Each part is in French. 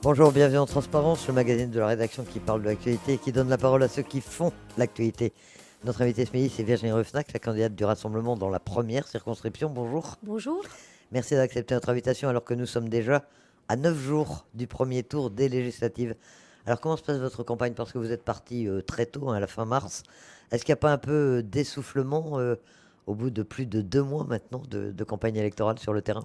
Bonjour, bienvenue en Transparence, le magazine de la rédaction qui parle de l'actualité et qui donne la parole à ceux qui font l'actualité. Notre invitée ce midi, c'est Virginie Ruffnac, la candidate du Rassemblement dans la première circonscription. Bonjour. Bonjour. Merci d'accepter notre invitation alors que nous sommes déjà à 9 jours du premier tour des législatives. Alors comment se passe votre campagne? Parce que vous êtes parti très tôt, à la fin mars. Est-ce qu'il n'y a pas un peu d'essoufflement au bout de plus de 2 mois maintenant de campagne électorale sur le terrain?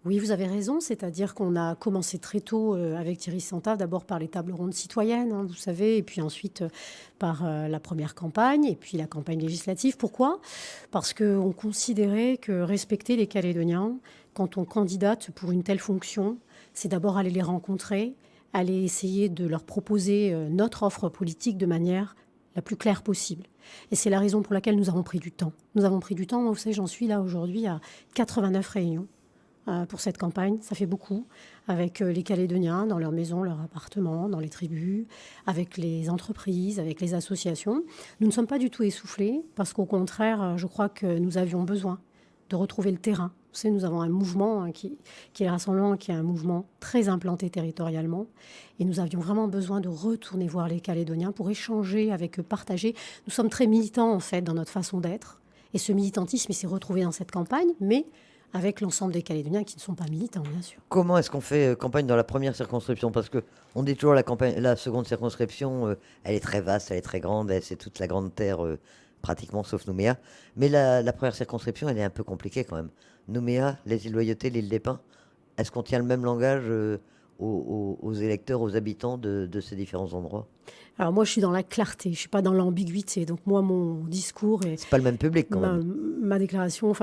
Oui, vous avez raison, c'est-à-dire qu'on a commencé très tôt avec Thierry Santave, d'abord par les tables rondes citoyennes, vous savez, et puis ensuite par la première campagne, et puis la campagne législative. Pourquoi? Parce qu'on considérait que respecter les Calédoniens, quand on candidate pour une telle fonction, c'est d'abord aller les rencontrer, aller essayer de leur proposer notre offre politique de manière la plus claire possible. Et c'est la raison pour laquelle nous avons pris du temps. Nous avons pris du temps, moi, vous savez, j'en suis là aujourd'hui à 89 réunions pour cette campagne. Ça fait beaucoup, avec les Calédoniens, dans leurs maisons, leurs appartements, dans les tribus, avec les entreprises, avec les associations. Nous ne sommes pas du tout essoufflés, parce qu'au contraire, je crois que nous avions besoin de retrouver le terrain. Vous savez, nous avons un mouvement qui est le Rassemblement, qui est un mouvement très implanté territorialement. Et nous avions vraiment besoin de retourner voir les Calédoniens pour échanger avec eux, partager. Nous sommes très militants, en fait, dans notre façon d'être. Et ce militantisme, il s'est retrouvé dans cette campagne, mais avec l'ensemble des Calédoniens qui ne sont pas militants, bien sûr. Comment est-ce qu'on fait campagne dans la première circonscription? Parce que on dit toujours la seconde circonscription, elle est très vaste, elle est très grande, c'est toute la grande terre, pratiquement sauf Nouméa. Mais la première circonscription, elle est un peu compliquée quand même. Nouméa, les îles Loyauté, l'île des Pins, est-ce qu'on tient le même langage aux électeurs, aux habitants de ces différents endroits? Alors moi, je suis dans la clarté, je ne suis pas dans l'ambiguïté. Donc moi, mon discours et C'est pas le même public quand mes même. déclarations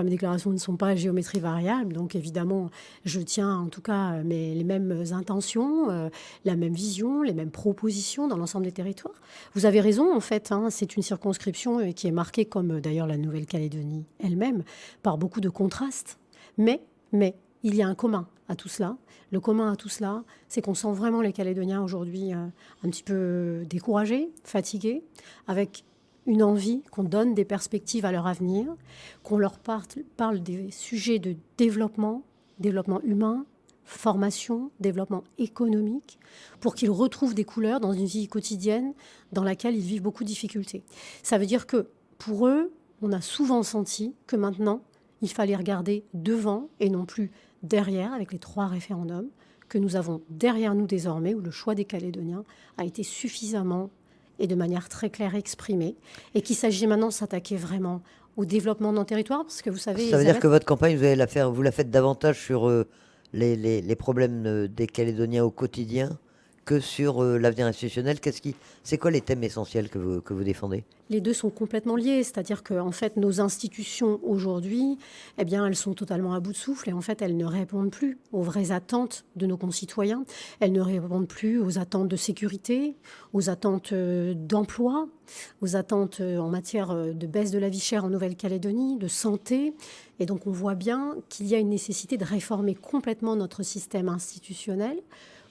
ne sont pas à géométrie variable. Donc évidemment, je tiens en tout cas les mêmes intentions, la même vision, les mêmes propositions dans l'ensemble des territoires. Vous avez raison, en fait, c'est une circonscription qui est marquée, comme d'ailleurs la Nouvelle-Calédonie elle-même, par beaucoup de contrastes. Mais, il y a un commun à tout cela. Le commun à tout cela, c'est qu'on sent vraiment les Calédoniens aujourd'hui un petit peu découragés, fatigués, avec une envie qu'on donne des perspectives à leur avenir, qu'on leur parle des sujets de développement humain, formation, développement économique, pour qu'ils retrouvent des couleurs dans une vie quotidienne dans laquelle ils vivent beaucoup de difficultés. Ça veut dire que pour eux, on a souvent senti que maintenant, il fallait regarder devant et non plus derrière, avec les 3 référendums que nous avons derrière nous désormais, où le choix des Calédoniens a été suffisamment et de manière très claire exprimée, et qu'il s'agit maintenant de s'attaquer vraiment au développement de nos territoires, parce que vous savez, Ça veut dire Elisabeth, que votre campagne, vous la faites davantage sur les problèmes des Calédoniens au quotidien que sur l'avenir institutionnel. C'est quoi les thèmes essentiels que vous défendez? les deux sont complètement liés, c'est-à-dire que en fait, nos institutions aujourd'hui, eh bien, elles sont totalement à bout de souffle et en fait, elles ne répondent plus aux vraies attentes de nos concitoyens. Elles ne répondent plus aux attentes de sécurité, aux attentes d'emploi, aux attentes en matière de baisse de la vie chère en Nouvelle-Calédonie, de santé. Et donc, on voit bien qu'il y a une nécessité de réformer complètement notre système institutionnel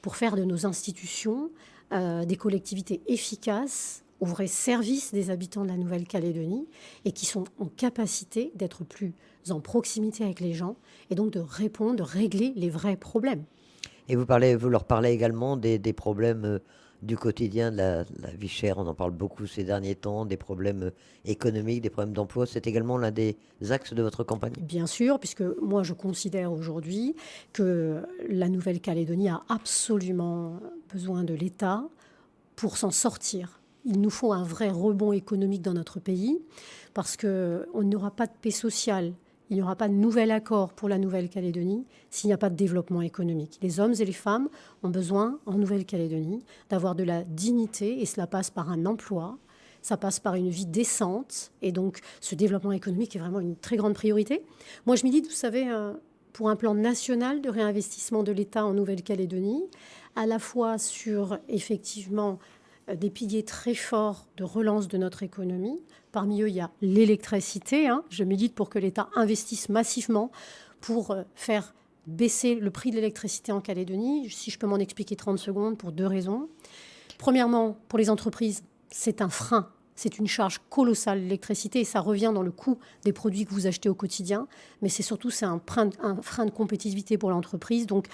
pour faire de nos institutions des collectivités efficaces au vrai service des habitants de la Nouvelle-Calédonie et qui sont en capacité d'être plus en proximité avec les gens et donc de répondre, de régler les vrais problèmes. Et vous leur parlez également des problèmes du quotidien, de la vie chère. On en parle beaucoup ces derniers temps, des problèmes économiques, des problèmes d'emploi. C'est également l'un des axes de votre campagne? Bien sûr, puisque moi je considère aujourd'hui que la Nouvelle-Calédonie a absolument besoin de l'État pour s'en sortir. Il nous faut un vrai rebond économique dans notre pays parce qu'on n'aura pas de paix sociale, il n'y aura pas de nouvel accord pour la Nouvelle-Calédonie s'il n'y a pas de développement économique. Les hommes et les femmes ont besoin, en Nouvelle-Calédonie, d'avoir de la dignité et cela passe par un emploi, ça passe par une vie décente et donc ce développement économique est vraiment une très grande priorité. Moi je milite, vous savez, pour un plan national de réinvestissement de l'État en Nouvelle-Calédonie, à la fois sur effectivement des piliers très forts de relance de notre économie. Parmi eux, il y a l'électricité. Je milite pour que l'État investisse massivement pour faire baisser le prix de l'électricité en Calédonie. Si je peux m'en expliquer 30 secondes, pour 2 raisons. Premièrement, pour les entreprises, c'est un frein c'est une charge colossale, l'électricité, et ça revient dans le coût des produits que vous achetez au quotidien. Mais c'est un frein de compétitivité pour l'entreprise. Donc,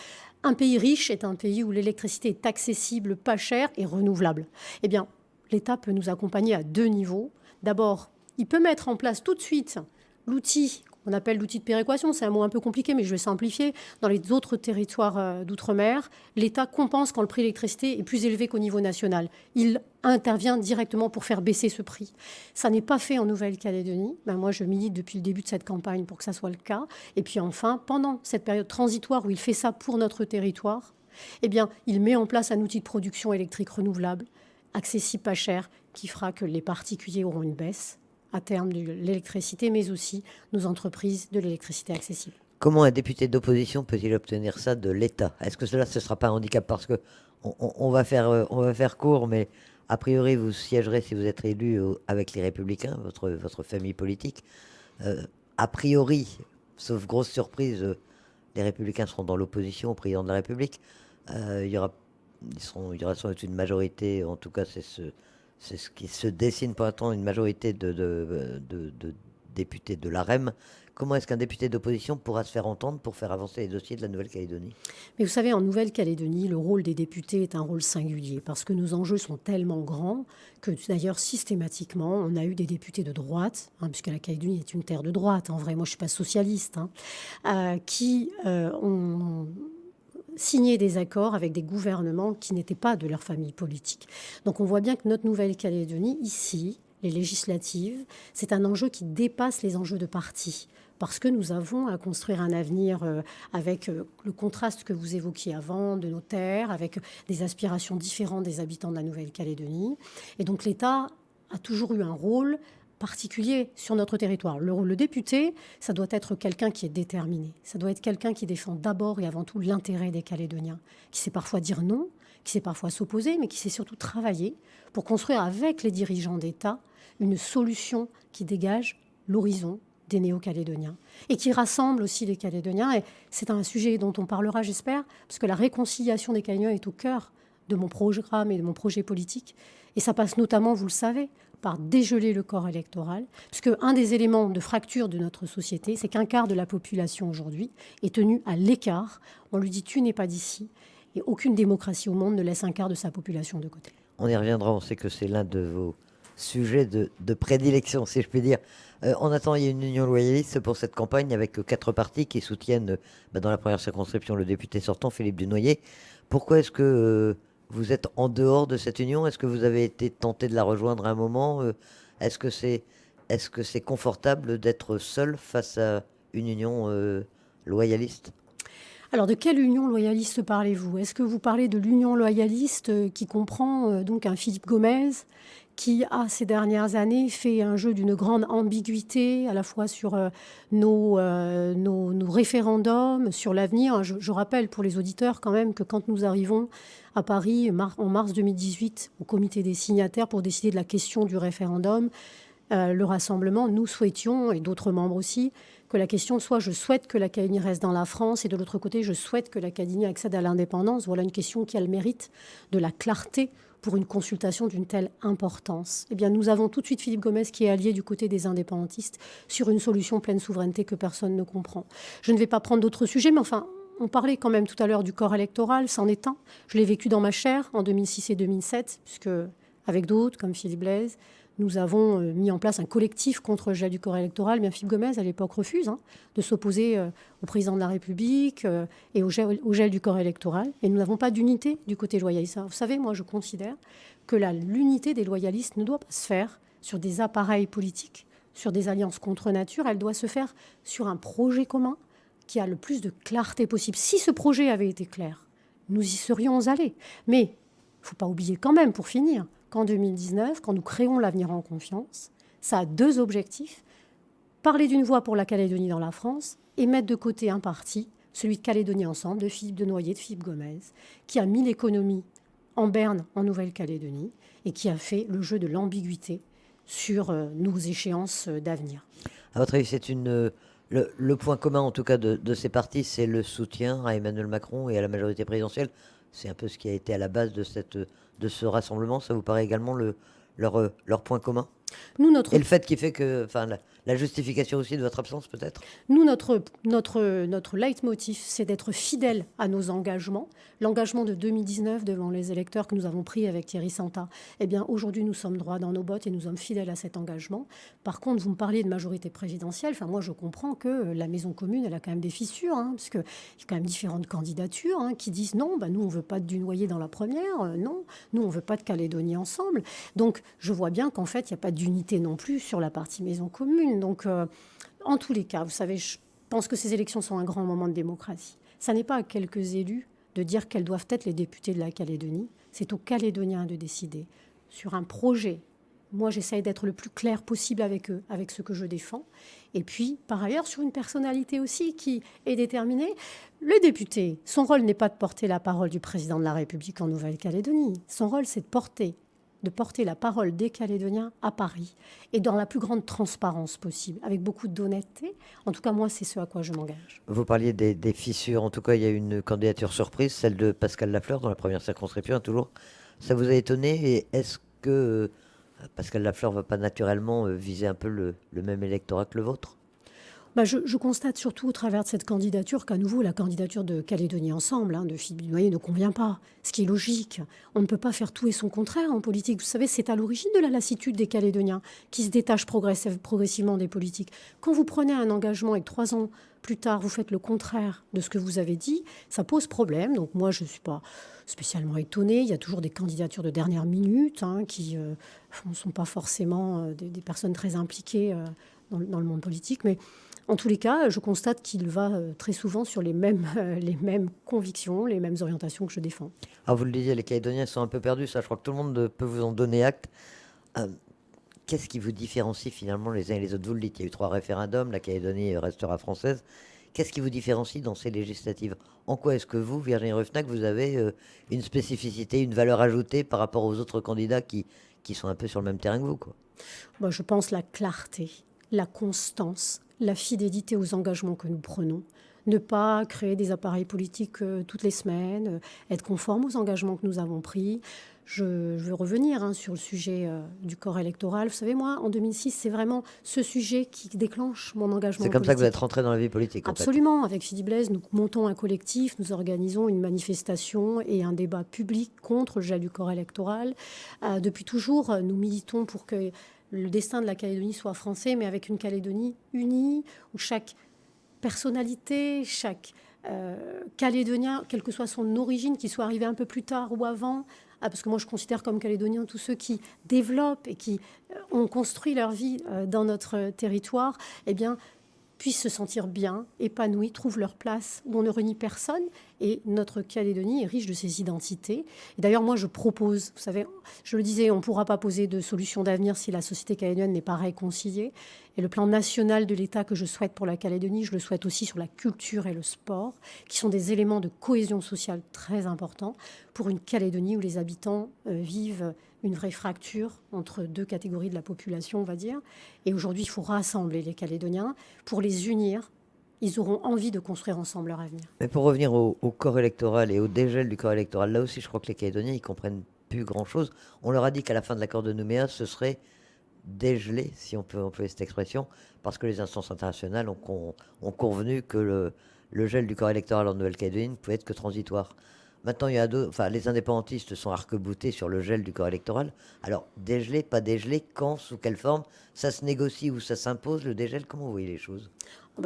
un pays riche est un pays où l'électricité est accessible, pas chère et renouvelable. Eh bien, l'État peut nous accompagner à 2 niveaux. D'abord, il peut mettre en place tout de suite l'outil qu'on appelle l'outil de péréquation. C'est un mot un peu compliqué, mais je vais simplifier. Dans les autres territoires d'outre-mer, l'État compense quand le prix de l'électricité est plus élevé qu'au niveau national. Il intervient directement pour faire baisser ce prix. Ça n'est pas fait en Nouvelle-Calédonie. Moi, je milite depuis le début de cette campagne pour que ça soit le cas. Et puis enfin, pendant cette période transitoire où il fait ça pour notre territoire, eh bien, il met en place un outil de production électrique renouvelable, accessible, pas cher, qui fera que les particuliers auront une baisse à terme de l'électricité, mais aussi nos entreprises de l'électricité accessible. Comment un député d'opposition peut-il obtenir ça de l'État? Est-ce que cela, ce ne sera pas un handicap? Parce que on va faire court, mais a priori, vous siégerez, si vous êtes élu, avec les Républicains, votre famille politique. A priori, sauf grosse surprise, les Républicains seront dans l'opposition au président de la République. Il y aura, il y aura sans doute une majorité, en tout cas, c'est ce qui se dessine pour l'instant, une majorité de députés de l'AREM. Comment est-ce qu'un député d'opposition pourra se faire entendre pour faire avancer les dossiers de la Nouvelle-Calédonie? Mais vous savez, en Nouvelle-Calédonie, le rôle des députés est un rôle singulier parce que nos enjeux sont tellement grands que d'ailleurs systématiquement, on a eu des députés de droite, puisque la Calédonie est une terre de droite, en vrai, moi je ne suis pas socialiste, qui ont signé des accords avec des gouvernements qui n'étaient pas de leur famille politique. Donc on voit bien que notre Nouvelle-Calédonie, ici, les législatives, c'est un enjeu qui dépasse les enjeux de parti. Parce que nous avons à construire un avenir avec le contraste que vous évoquiez avant de nos terres, avec des aspirations différentes des habitants de la Nouvelle-Calédonie. Et donc l'État a toujours eu un rôle particulier sur notre territoire. Le député, ça doit être quelqu'un qui est déterminé. Ça doit être quelqu'un qui défend d'abord et avant tout l'intérêt des Calédoniens, qui sait parfois dire non, qui sait parfois s'opposer, mais qui sait surtout travailler pour construire avec les dirigeants d'État une solution qui dégage l'horizon des Néo-Calédoniens et qui rassemble aussi les Calédoniens. Et c'est un sujet dont on parlera, j'espère, parce que la réconciliation des Calédoniens est au cœur de mon programme et de mon projet politique. Et ça passe notamment, vous le savez, par dégeler le corps électoral, puisque un des éléments de fracture de notre société, c'est qu'un quart de la population aujourd'hui est tenu à l'écart. On lui dit « tu n'es pas d'ici ». Et aucune démocratie au monde ne laisse un quart de sa population de côté. On y reviendra, on sait que c'est l'un de vos sujets de prédilection, si je puis dire. En attendant, il y a une union loyaliste pour cette campagne avec 4 partis qui soutiennent, dans la première circonscription, le député sortant, Philippe Dunoyer. Pourquoi est-ce que vous êtes en dehors de cette union? Est-ce que vous avez été tenté de la rejoindre à un moment? Est-ce que c'est confortable d'être seul face à une union loyaliste? Alors, de quelle union loyaliste parlez-vous? Est-ce que vous parlez de l'union loyaliste qui comprend donc un Philippe Gomez qui a ces dernières années fait un jeu d'une grande ambiguïté à la fois sur nos référendums, sur l'avenir. Je rappelle pour les auditeurs quand même que quand nous arrivons à Paris en mars 2018 au comité des signataires pour décider de la question du référendum, le rassemblement, nous souhaitions, et d'autres membres aussi, que la question soit je souhaite que la Calédonie reste dans la France et de l'autre côté je souhaite que la Calédonie accède à l'indépendance. Voilà une question qui a le mérite de la clarté pour une consultation d'une telle importance. Eh bien, nous avons tout de suite Philippe Gomez qui est allié du côté des indépendantistes sur une solution pleine souveraineté que personne ne comprend. Je ne vais pas prendre d'autres sujets, mais enfin, on parlait quand même tout à l'heure du corps électoral, c'en est un. Je l'ai vécu dans ma chair en 2006 et 2007, puisque avec d'autres comme Philippe Blaise, nous avons mis en place un collectif contre le gel du corps électoral. Bien, Philippe Gomez, à l'époque, refuse de s'opposer au président de la République et au gel du corps électoral. Et nous n'avons pas d'unité du côté loyaliste. Vous savez, moi, je considère que l'unité des loyalistes ne doit pas se faire sur des appareils politiques, sur des alliances contre nature. Elle doit se faire sur un projet commun qui a le plus de clarté possible. Si ce projet avait été clair, nous y serions allés. Mais il ne faut pas oublier quand même, pour finir, qu'en 2019, quand nous créons l'avenir en confiance, ça a 2 objectifs. Parler d'une voix pour la Calédonie dans la France et mettre de côté un parti, celui de Calédonie Ensemble, de Philippe Dunoyer, de Philippe Gomez, qui a mis l'économie en berne en Nouvelle-Calédonie et qui a fait le jeu de l'ambiguïté sur nos échéances d'avenir. À votre avis, le point commun, en tout cas, de ces partis, c'est le soutien à Emmanuel Macron et à la majorité présidentielle. C'est un peu ce qui a été à la base de ce rassemblement. Ça vous paraît également leur point commun? Nous, notre Et le fait qui fait que, enfin, la justification aussi de votre absence, peut-être? Nous, notre leitmotiv, c'est d'être fidèles à nos engagements. L'engagement de 2019 devant les électeurs que nous avons pris avec Thierry Santa, eh bien, aujourd'hui, nous sommes droits dans nos bottes et nous sommes fidèles à cet engagement. Par contre, vous me parliez de majorité présidentielle. Enfin, moi, je comprends que la maison commune, elle a quand même des fissures, hein, parce qu'il y a quand même différentes candidatures hein, qui disent non, bah, nous, on ne veut pas de Dunoyer dans la première, non, nous, on ne veut pas de Calédonie ensemble. Donc, je vois bien qu'en fait, il n'y a pas d'unité non plus sur la partie maison commune. Donc, en tous les cas, vous savez, je pense que ces élections sont un grand moment de démocratie. Ça n'est pas à quelques élus de dire quels doivent être les députés de la Calédonie. C'est aux Calédoniens de décider sur un projet. Moi, j'essaye d'être le plus clair possible avec eux, avec ce que je défends. Et puis, par ailleurs, sur une personnalité aussi qui est déterminée. Le député, son rôle n'est pas de porter la parole du président de la République en Nouvelle-Calédonie. Son rôle, c'est de porter la parole des Calédoniens à Paris et dans la plus grande transparence possible, avec beaucoup d'honnêteté. En tout cas, moi, c'est ce à quoi je m'engage. Vous parliez des fissures. En tout cas, il y a eu une candidature surprise, celle de Pascal Lafleur dans la première circonscription, toujours. Ça vous a étonné? Et est-ce que Pascal Lafleur ne va pas naturellement viser un peu le même électorat que le vôtre? Bah, je constate surtout au travers de cette candidature qu'à nouveau, la candidature de Calédonie Ensemble, hein, de Philippe Dunoyer, ne convient pas. Ce qui est logique. On ne peut pas faire tout et son contraire en politique. Vous savez, c'est à l'origine de la lassitude des Calédoniens qui se détachent progressivement des politiques. Quand vous prenez un engagement et que 3 ans plus tard, vous faites le contraire de ce que vous avez dit, ça pose problème. Donc moi, je ne suis pas spécialement étonnée. Il y a toujours des candidatures de dernière minute hein, qui ne sont pas forcément des personnes très impliquées dans le monde politique. Mais en tous les cas, je constate qu'il va très souvent sur les mêmes convictions, les mêmes orientations que je défends. Ah, vous le disiez, les Calédoniens sont un peu perdus, ça je crois que tout le monde peut vous en donner acte. Euh, Qu'est-ce qui vous différencie finalement les uns et les autres? Vous le dites, il y a eu 3 référendums, la Calédonie restera française. Qu'est-ce qui vous différencie dans ces législatives? En quoi est-ce que vous, Virginie Ruffnac, vous avez une spécificité, une valeur ajoutée par rapport aux autres candidats qui sont un peu sur le même terrain que vous, quoi? Moi, je pense la clarté, la constance, la fidélité aux engagements que nous prenons. Ne pas créer des appareils politiques toutes les semaines, être conforme aux engagements que nous avons pris. Je veux revenir hein, sur le sujet du corps électoral. Vous savez, moi, en 2006, c'est vraiment ce sujet qui déclenche mon engagement C'est comme ça que vous êtes politique. rentré dans la vie politique, en fait. Absolument. Avec Philippe Blaise, nous montons un collectif, nous organisons une manifestation et un débat public contre le gel du corps électoral. Depuis toujours, nous militons pour que le destin de la Calédonie soit français, mais avec une Calédonie unie, où chaque personnalité, chaque Calédonien, quelle que soit son origine, qu'il soit arrivé un peu plus tard ou avant, parce que moi je considère comme Calédoniens tous ceux qui développent et qui ont construit leur vie dans notre territoire, eh bien, puissent se sentir bien, épanouis, trouvent leur place où on ne renie personne. Et notre Calédonie est riche de ses identités. Et d'ailleurs, moi, je propose, vous savez, je le disais, on ne pourra pas poser de solution d'avenir si la société calédonienne n'est pas réconciliée. Et le plan national de l'État que je souhaite pour la Calédonie, je le souhaite aussi sur la culture et le sport, qui sont des éléments de cohésion sociale très importants pour une Calédonie où les habitants vivent une vraie fracture entre 2 catégories de la population, on va dire. Et aujourd'hui, il faut rassembler les Calédoniens pour les unir. Ils auront envie de construire ensemble leur avenir. Mais pour revenir au corps électoral et au dégel du corps électoral, là aussi, je crois que les Calédoniens, ils comprennent plus grand-chose. On leur a dit qu'à la fin de l'accord de Nouméa, ce serait dégelé, si on peut employer cette expression, parce que les instances internationales ont convenu que le gel du corps électoral en Nouvelle-Calédonie ne pouvait être que transitoire. Maintenant, il y a les indépendantistes sont arc-boutés sur le gel du corps électoral. Alors, dégelé, pas dégelé, quand, sous quelle forme? Ça se négocie ou ça s'impose, le dégel? Comment vous voyez les choses?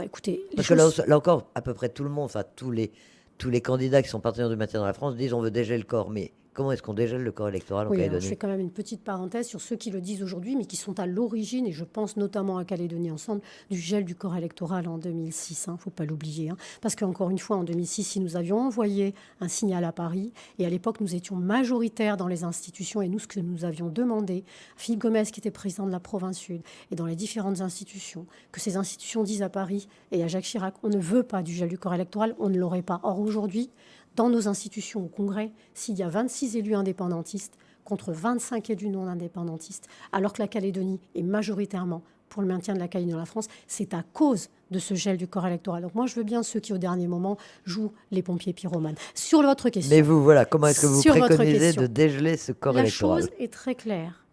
Écoutez, Parce que là encore, à peu près tout le monde, enfin tous les candidats qui sont partenaires du maintien dans la France disent on veut dégeler le corps. Mais comment est-ce qu'on dégèle le corps électoral en oui, Calédonie? je fais quand même une petite parenthèse sur ceux qui le disent aujourd'hui, mais qui sont à l'origine, et je pense notamment à Calédonie Ensemble, du gel du corps électoral en 2006. Il ne faut pas l'oublier. Parce qu'encore une fois, en 2006, si nous avions envoyé un signal à Paris, et à l'époque, nous étions majoritaires dans les institutions, et nous, ce que nous avions demandé, à Philippe Gomez, qui était président de la province Sud, et dans les différentes institutions, que ces institutions disent à Paris et à Jacques Chirac, on ne veut pas du gel du corps électoral, on ne l'aurait pas. Or, aujourd'hui, dans nos institutions, au Congrès, s'il y a 26 élus indépendantistes contre 25 élus non indépendantistes, alors que la Calédonie est majoritairement pour le maintien de la Calédonie dans la France, c'est à cause de ce gel du corps électoral. Donc moi, je veux bien ceux qui, au dernier moment, jouent les pompiers pyromanes. Sur votre question... Mais vous, voilà, comment est-ce que vous sur votre préconisez question, de dégeler ce corps la électoral? chose est très claire.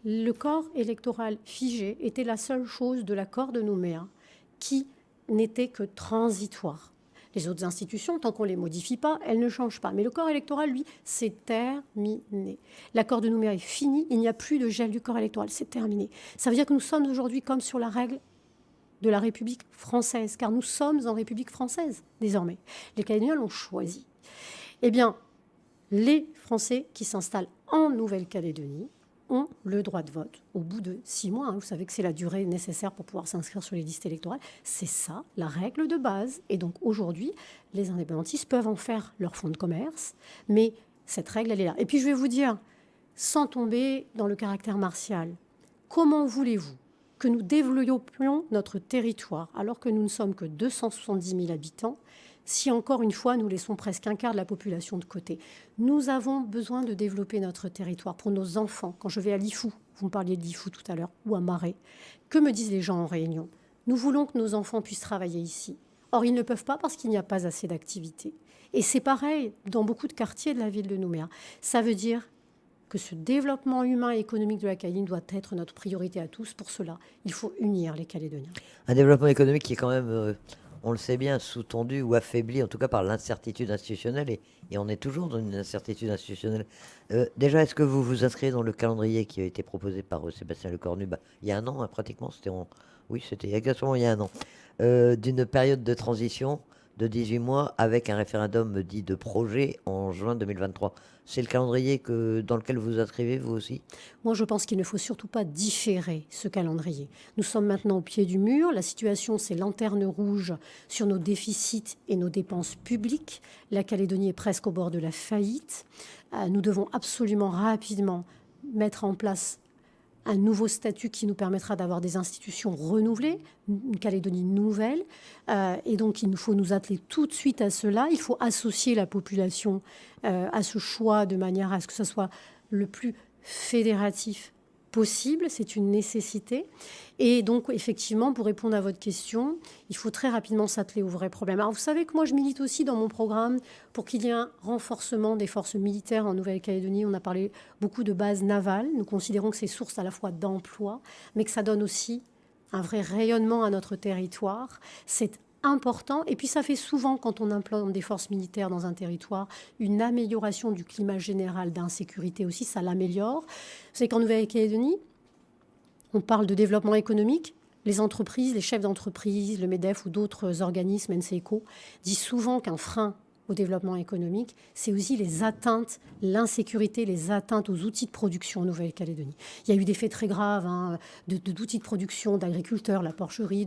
Le corps électoral figé était la seule chose de l'accord de Nouméa qui n'était que transitoire. Les autres institutions, tant qu'on ne les modifie pas, elles ne changent pas. Mais le corps électoral, lui, c'est terminé. L'accord de Nouméa est fini, il n'y a plus de gel du corps électoral, c'est terminé. Ça veut dire que nous sommes aujourd'hui comme sur la règle de la République française, car nous sommes en République française désormais. Les Calédoniens l'ont choisi. Eh bien, les Français qui s'installent en Nouvelle-Calédonie ont le droit de vote au bout de 6 mois. Vous savez que c'est la durée nécessaire pour pouvoir s'inscrire sur les listes électorales. C'est ça, la règle de base. Et donc aujourd'hui, les indépendantistes peuvent en faire leur fonds de commerce, mais cette règle, elle est là. Et puis je vais vous dire, sans tomber dans le caractère martial, comment voulez-vous que nous développions notre territoire alors que nous ne sommes que 270 000 habitants si encore une fois nous laissons presque un quart de la population de côté? Nous avons besoin de développer notre territoire pour nos enfants. Quand je vais à Lifou, vous me parliez de Lifou tout à l'heure, ou à Marais, que me disent les gens en réunion? Nous voulons que nos enfants puissent travailler ici. Or, ils ne peuvent pas parce qu'il n'y a pas assez d'activité. Et c'est pareil dans beaucoup de quartiers de la ville de Nouméa. Ça veut dire que ce développement humain et économique de la Calédonie doit être notre priorité à tous. Pour cela, il faut unir les Calédoniens. Un développement économique qui est quand même, on le sait bien, sous-tendu ou affaibli, en tout cas par l'incertitude institutionnelle, et on est toujours dans une incertitude institutionnelle. Déjà, est-ce que vous vous inscrivez dans le calendrier qui a été proposé par Sébastien Lecornu, il y a un an, hein, pratiquement, oui, c'était exactement il y a un an, d'une période de transition de 18 mois avec un référendum dit de projet en juin 2023. C'est le calendrier dans lequel vous vous inscrivez, vous aussi? Moi, je pense qu'il ne faut surtout pas différer ce calendrier. Nous sommes maintenant au pied du mur. La situation, c'est lanterne rouge sur nos déficits et nos dépenses publiques. La Calédonie est presque au bord de la faillite. Nous devons absolument rapidement mettre en place un nouveau statut qui nous permettra d'avoir des institutions renouvelées, une Calédonie nouvelle. Et donc, il nous faut nous atteler tout de suite à cela. Il faut associer la population à ce choix de manière à ce que ce soit le plus fédératif possible. C'est une nécessité. Et donc, effectivement, pour répondre à votre question, il faut très rapidement s'atteler aux vrais problèmes. Alors, vous savez que moi, je milite aussi dans mon programme pour qu'il y ait un renforcement des forces militaires en Nouvelle-Calédonie. On a parlé beaucoup de bases navales. Nous considérons que c'est source à la fois d'emploi, mais que ça donne aussi un vrai rayonnement à notre territoire. C'est important. Et puis ça fait souvent, quand on implante des forces militaires dans un territoire, une amélioration du climat général d'insécurité aussi, ça l'améliore. Vous savez qu'en Nouvelle-Calédonie, on parle de développement économique. Les entreprises, les chefs d'entreprise, le MEDEF ou d'autres organismes, NCECO, disent souvent qu'un frein au développement économique, c'est aussi les atteintes, l'insécurité, les atteintes aux outils de production en Nouvelle-Calédonie. Il y a eu des faits très graves d'outils de production, d'agriculteurs, la porcherie,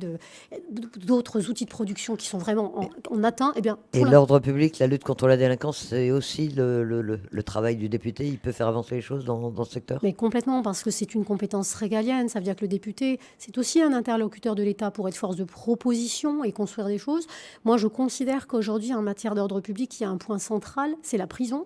d'autres outils de production qui sont vraiment en atteinte. Et l'ordre public, la lutte contre la délinquance, c'est aussi le travail du député. Il peut faire avancer les choses dans ce secteur? Mais complètement, parce que c'est une compétence régalienne. Ça veut dire que le député, c'est aussi un interlocuteur de l'État pour être force de proposition et construire des choses. Moi, je considère qu'aujourd'hui, en matière d'ordre public, il y a un point central, c'est la prison.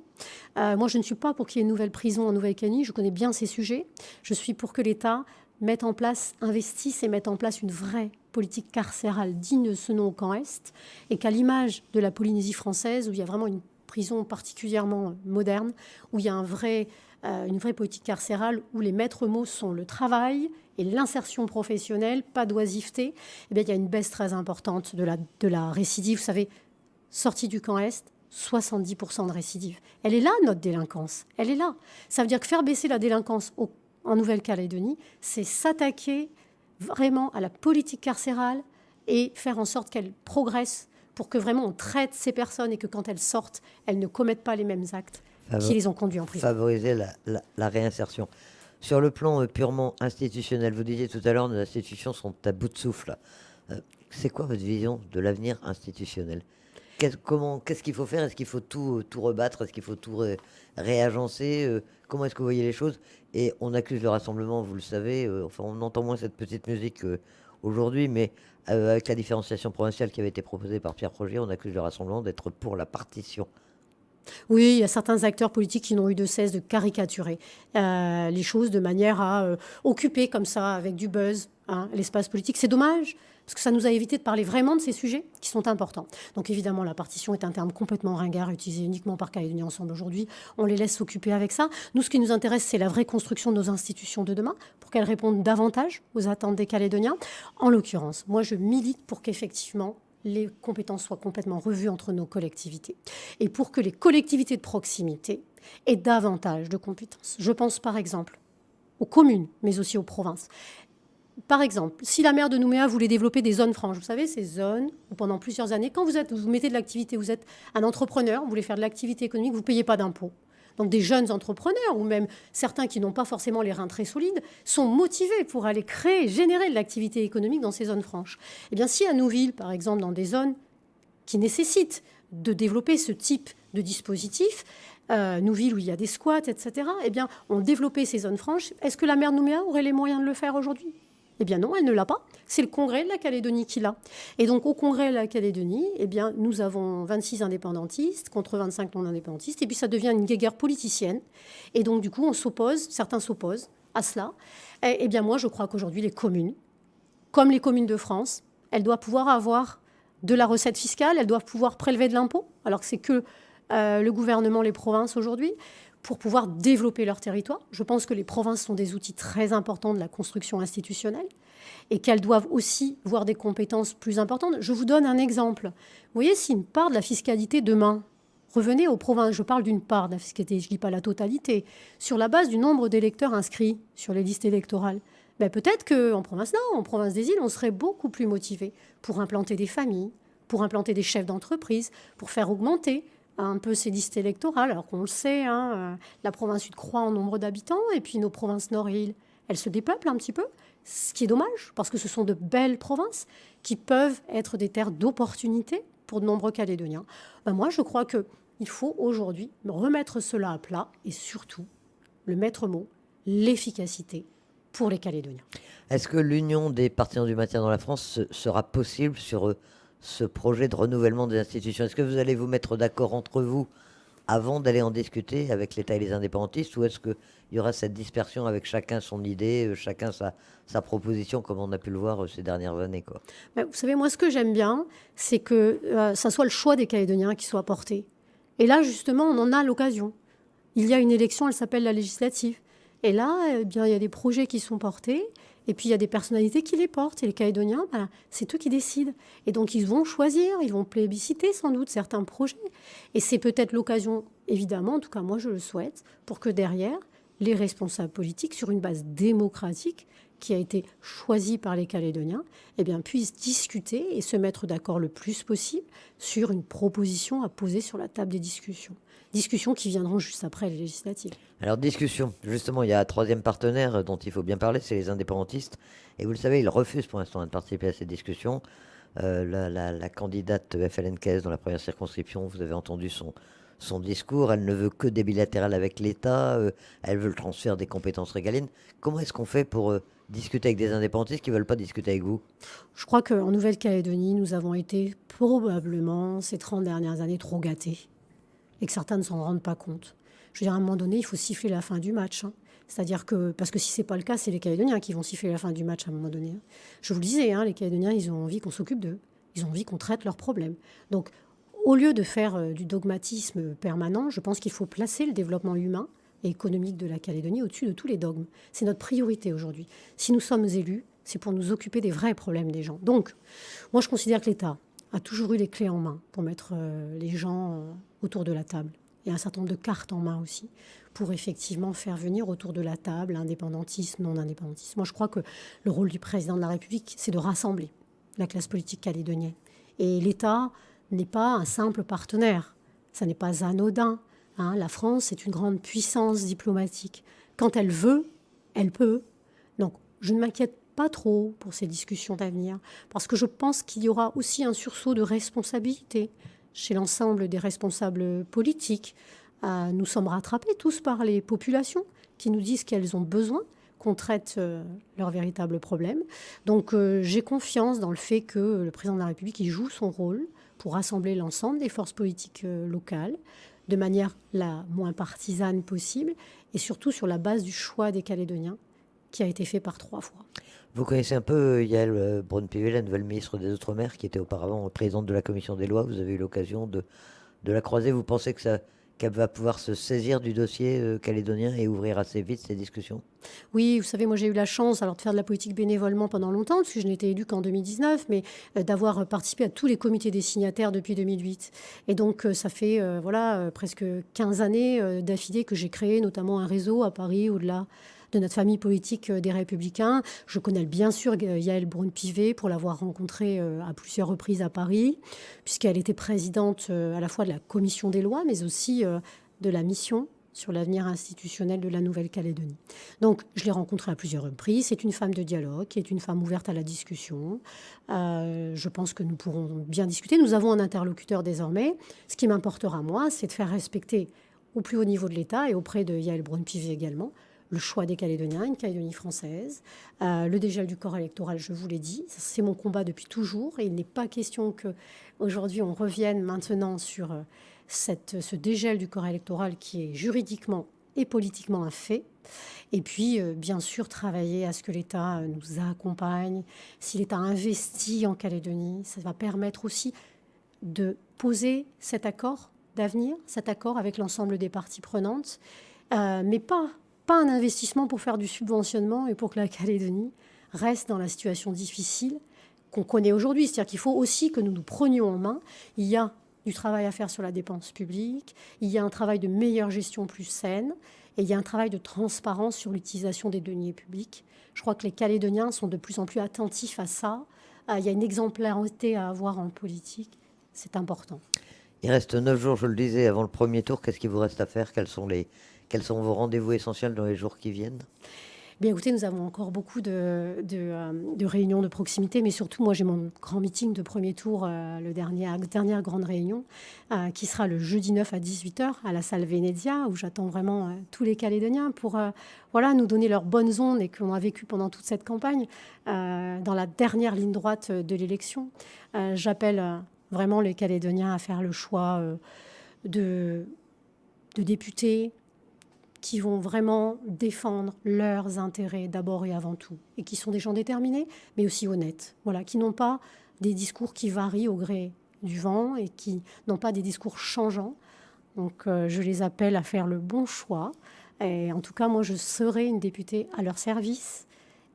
Moi, je ne suis pas pour qu'il y ait une nouvelle prison en Nouvelle-Calédonie. Je connais bien ces sujets. Je suis pour que l'État mette en place, investisse et mette en place une vraie politique carcérale digne de ce nom au camp Est, et qu'à l'image de la Polynésie française, où il y a vraiment une prison particulièrement moderne, où il y a une vraie politique carcérale, où les maîtres mots sont le travail et l'insertion professionnelle, pas d'oisiveté, il y a une baisse très importante de la récidive. Vous savez, sortie du camp Est, 70% de récidive. Elle est là, notre délinquance. Elle est là. Ça veut dire que faire baisser la délinquance en Nouvelle-Calédonie, c'est s'attaquer vraiment à la politique carcérale et faire en sorte qu'elle progresse pour que vraiment on traite ces personnes et que quand elles sortent, elles ne commettent pas les mêmes actes qui les ont conduits en prison. Favoriser la réinsertion. Sur le plan purement institutionnel, vous disiez tout à l'heure, nos institutions sont à bout de souffle. C'est quoi votre vision de l'avenir institutionnel? Qu'est-ce qu'il faut faire? Est-ce qu'il faut tout rebattre? Est-ce qu'il faut tout réagencer? Comment est-ce que vous voyez les choses? Et on accuse le rassemblement, vous le savez, enfin on entend moins cette petite musique aujourd'hui, mais avec la différenciation provinciale qui avait été proposée par Pierre Frogier, on accuse le rassemblement d'être pour la partition. Oui, il y a certains acteurs politiques qui n'ont eu de cesse de caricaturer les choses de manière à occuper comme ça, avec du buzz, hein, l'espace politique. C'est dommage, parce que ça nous a évité de parler vraiment de ces sujets qui sont importants. Donc évidemment, la partition est un terme complètement ringard, utilisé uniquement par Calédonie Ensemble aujourd'hui. On les laisse s'occuper avec ça. Nous, ce qui nous intéresse, c'est la vraie construction de nos institutions de demain, pour qu'elles répondent davantage aux attentes des Calédoniens. En l'occurrence, moi, je milite pour qu'effectivement, les compétences soient complètement revues entre nos collectivités et pour que les collectivités de proximité aient davantage de compétences. Je pense par exemple aux communes, mais aussi aux provinces. Par exemple, si la maire de Nouméa voulait développer des zones franches, vous savez, ces zones où pendant plusieurs années, quand vous mettez de l'activité, vous êtes un entrepreneur, vous voulez faire de l'activité économique, vous ne payez pas d'impôts. Donc des jeunes entrepreneurs, ou même certains qui n'ont pas forcément les reins très solides, sont motivés pour aller créer, générer de l'activité économique dans ces zones franches. Eh bien, si à Nouville, par exemple, dans des zones qui nécessitent de développer ce type de dispositif, Nouville où il y a des squats, etc., eh bien, on développait ces zones franches. Est-ce que la maire de Nouméa aurait les moyens de le faire aujourd'hui ? Eh bien non, elle ne l'a pas. C'est le Congrès de la Calédonie qui l'a. Et donc au Congrès de la Calédonie, eh bien, nous avons 26 indépendantistes contre 25 non-indépendantistes. Et puis ça devient une guéguerre politicienne. Et donc du coup, certains s'opposent à cela. Eh bien moi, je crois qu'aujourd'hui, les communes, comme les communes de France, elles doivent pouvoir avoir de la recette fiscale, elles doivent pouvoir prélever de l'impôt, alors que c'est que le gouvernement, les provinces aujourd'hui, pour pouvoir développer leur territoire. Je pense que les provinces sont des outils très importants de la construction institutionnelle et qu'elles doivent aussi voir des compétences plus importantes. Je vous donne un exemple. Vous voyez, si une part de la fiscalité demain revenait aux provinces, je parle d'une part de la fiscalité, je ne dis pas la totalité, sur la base du nombre d'électeurs inscrits sur les listes électorales, ben peut-être qu'en province Nord, en province des îles, on serait beaucoup plus motivés pour implanter des familles, pour implanter des chefs d'entreprise, pour faire augmenter un peu ces listes électorales, alors qu'on le sait, hein, la province sud croît en nombre d'habitants, et puis nos provinces nord et îles, elles se dépeuplent un petit peu, ce qui est dommage, parce que ce sont de belles provinces qui peuvent être des terres d'opportunité pour de nombreux Calédoniens. Ben moi, je crois qu'il faut aujourd'hui remettre cela à plat, et surtout, le maître mot, l'efficacité pour les Calédoniens. Est-ce que l'union des partisans du maintien dans la France sera possible sur ce projet de renouvellement des institutions? Est-ce que vous allez vous mettre d'accord entre vous avant d'aller en discuter avec l'État et les indépendantistes, ou est-ce qu'il y aura cette dispersion avec chacun son idée, chacun sa proposition, comme on a pu le voir ces dernières années, quoi? Ben, vous savez, moi, ce que j'aime bien, c'est que ça soit le choix des Calédoniens qui soit porté. Et là, justement, on en a l'occasion. Il y a une élection, elle s'appelle la législative. Et là, eh bien, il y a des projets qui sont portés, et puis il y a des personnalités qui les portent. Et les Calédoniens, ben, c'est eux qui décident. Et donc, ils vont choisir, ils vont plébisciter sans doute certains projets. Et c'est peut-être l'occasion, évidemment, en tout cas moi je le souhaite, pour que derrière, les responsables politiques, sur une base démocratique, qui a été choisie par les Calédoniens, eh bien, puissent discuter et se mettre d'accord le plus possible sur une proposition à poser sur la table des discussions. Discussions qui viendront juste après les législatives. Alors, discussion. Justement, il y a un troisième partenaire dont il faut bien parler, c'est les indépendantistes. Et vous le savez, ils refusent pour l'instant de participer à ces discussions. La candidate FLNKS dans la première circonscription, vous avez entendu son discours. Elle ne veut que des bilatérales avec l'État. Elle veut le transfert des compétences régaliennes. Comment est-ce qu'on fait pour discuter avec des indépendantistes qui ne veulent pas discuter avec vous? Je crois qu'en Nouvelle-Calédonie, nous avons été probablement ces 30 dernières années trop gâtés et que certains ne s'en rendent pas compte. Je veux dire, à un moment donné, il faut siffler la fin du match. Hein. C'est-à-dire que, parce que si ce n'est pas le cas, c'est les Calédoniens qui vont siffler la fin du match à un moment donné. Hein. Je vous le disais, hein, les Calédoniens, ils ont envie qu'on s'occupe d'eux. Ils ont envie qu'on traite leurs problèmes. Donc, au lieu de faire du dogmatisme permanent, je pense qu'il faut placer le développement humain et économique de la Calédonie au-dessus de tous les dogmes. C'est notre priorité aujourd'hui. Si nous sommes élus, c'est pour nous occuper des vrais problèmes des gens. Donc, moi, je considère que l'État a toujours eu les clés en main pour mettre les gens autour de la table. Et un certain nombre de cartes en main aussi, pour effectivement faire venir autour de la table indépendantisme, non-indépendantisme. Moi, je crois que le rôle du président de la République, c'est de rassembler la classe politique calédonienne. Et l'État n'est pas un simple partenaire. Ça n'est pas anodin. Hein. La France est une grande puissance diplomatique. Quand elle veut, elle peut. Donc, je ne m'inquiète pas trop pour ces discussions d'avenir, parce que je pense qu'il y aura aussi un sursaut de responsabilité chez l'ensemble des responsables politiques. Nous sommes rattrapés tous par les populations qui nous disent qu'elles ont besoin qu'on traite leurs véritables problèmes. Donc j'ai confiance dans le fait que le président de la République il joue son rôle pour rassembler l'ensemble des forces politiques locales, de manière la moins partisane possible, et surtout sur la base du choix des Calédoniens, qui a été fait par 3 fois. Vous connaissez un peu Yael Braun-Pivet, la nouvelle ministre des Outre-mer, qui était auparavant présidente de la commission des lois. Vous avez eu l'occasion de la croiser. Vous pensez qu'elle va pouvoir se saisir du dossier calédonien et ouvrir assez vite ces discussions? Oui, vous savez, moi j'ai eu la chance alors de faire de la politique bénévolement pendant longtemps, parce que je n'étais élue qu'en 2019, mais d'avoir participé à tous les comités des signataires depuis 2008. Et donc ça fait presque 15 années d'affilée que j'ai créé notamment un réseau à Paris, au-delà de notre famille politique des Républicains. Je connais bien sûr Yael Braun-Pivet pour l'avoir rencontrée à plusieurs reprises à Paris, puisqu'elle était présidente à la fois de la commission des lois, mais aussi de la mission sur l'avenir institutionnel de la Nouvelle-Calédonie. Donc, je l'ai rencontrée à plusieurs reprises. C'est une femme de dialogue, qui est une femme ouverte à la discussion. Je pense que nous pourrons bien discuter. Nous avons un interlocuteur désormais. Ce qui m'importera, moi, c'est de faire respecter au plus haut niveau de l'État et auprès de Yael Braun-Pivet également, le choix des Calédoniens, une Calédonie française, le dégel du corps électoral, je vous l'ai dit, c'est mon combat depuis toujours, et il n'est pas question qu'aujourd'hui on revienne maintenant sur ce dégel du corps électoral qui est juridiquement et politiquement un fait. Et puis, bien sûr, travailler à ce que l'État nous accompagne. Si l'État investit en Calédonie, ça va permettre aussi de poser cet accord d'avenir, cet accord avec l'ensemble des parties prenantes, mais pas un investissement pour faire du subventionnement et pour que la Calédonie reste dans la situation difficile qu'on connaît aujourd'hui. C'est-à-dire qu'il faut aussi que nous nous prenions en main. Il y a du travail à faire sur la dépense publique, il y a un travail de meilleure gestion plus saine, et il y a un travail de transparence sur l'utilisation des deniers publics. Je crois que les Calédoniens sont de plus en plus attentifs à ça. Il y a une exemplarité à avoir en politique. C'est important. Il reste 9 jours, je le disais, avant le premier tour. Qu'est-ce qu'il vous reste à faire? Quels sont vos rendez-vous essentiels dans les jours qui viennent? Bien écoutez, nous avons encore beaucoup de réunions de proximité, mais surtout, moi, j'ai mon grand meeting de premier tour, la dernière grande réunion, qui sera le jeudi 9 à 18h à la salle Venezia, où j'attends vraiment tous les Calédoniens pour nous donner leurs bonnes ondes et que l'on a vécu pendant toute cette campagne, dans la dernière ligne droite de l'élection. J'appelle vraiment les Calédoniens à faire le choix de députés qui vont vraiment défendre leurs intérêts d'abord et avant tout, et qui sont des gens déterminés, mais aussi honnêtes, qui n'ont pas des discours qui varient au gré du vent et qui n'ont pas des discours changeants. Donc je les appelle à faire le bon choix. Et en tout cas, moi, je serai une députée à leur service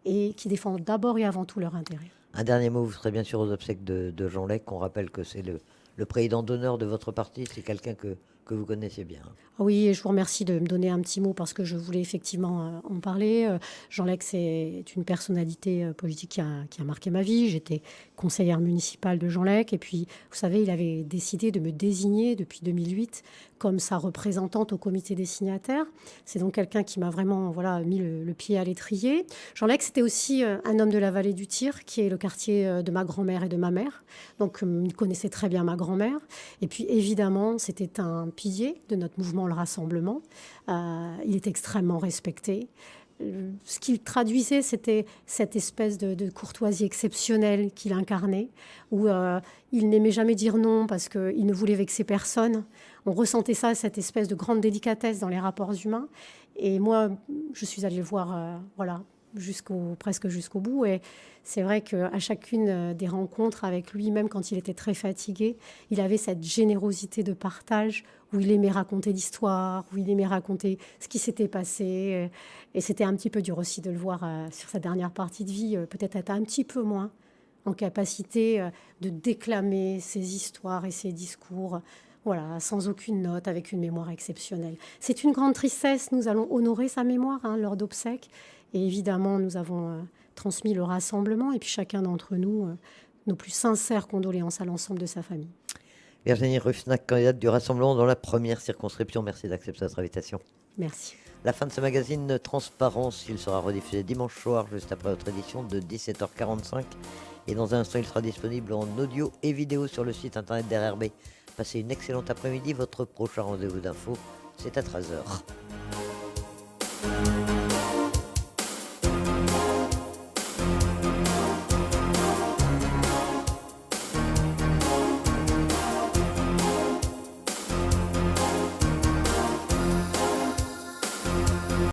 et qui défend d'abord et avant tout leurs intérêts. Un dernier mot, vous serez bien sûr aux obsèques de Jean Lec, qu'on rappelle que c'est le président d'honneur de votre parti, c'est quelqu'un que vous connaissez bien. Oui, et je vous remercie de me donner un petit mot parce que je voulais effectivement en parler. Jean Lec, c'est une personnalité politique qui a marqué ma vie. J'étais conseillère municipale de Jean Lec et puis, vous savez, il avait décidé de me désigner depuis 2008 comme sa représentante au comité des signataires. C'est donc quelqu'un qui m'a vraiment mis le pied à l'étrier. Jean Lec, c'était aussi un homme de la vallée du Tyr, qui est le quartier de ma grand-mère et de ma mère. Donc, il connaissait très bien ma grand-mère. Et puis, évidemment, c'était un pilier de notre mouvement Le Rassemblement. Il est extrêmement respecté. Ce qu'il traduisait, c'était cette espèce de courtoisie exceptionnelle qu'il incarnait, où il n'aimait jamais dire non parce qu'il ne voulait vexer personne. On ressentait ça, cette espèce de grande délicatesse dans les rapports humains. Et moi, je suis allée le voir presque jusqu'au bout. Et c'est vrai qu'à chacune des rencontres avec lui, même quand il était très fatigué, il avait cette générosité de partage où il aimait raconter l'histoire, où il aimait raconter ce qui s'était passé. Et c'était un petit peu dur aussi de le voir sur sa dernière partie de vie, peut-être être un petit peu moins en capacité de déclamer ses histoires et ses discours, sans aucune note, avec une mémoire exceptionnelle. C'est une grande tristesse. Nous allons honorer sa mémoire lors d'obsèques. Et évidemment, nous avons transmis le rassemblement et puis chacun d'entre nous, nos plus sincères condoléances à l'ensemble de sa famille. Virginie Ruffnac, candidate du Rassemblement dans la première circonscription. Merci d'accepter notre invitation. Merci. La fin de ce magazine Transparence, il sera rediffusé dimanche soir, juste après votre édition de 17h45. Et dans un instant, il sera disponible en audio et vidéo sur le site internet d'RRB. Passez une excellente après-midi. Votre prochain rendez-vous d'info, c'est à 13h.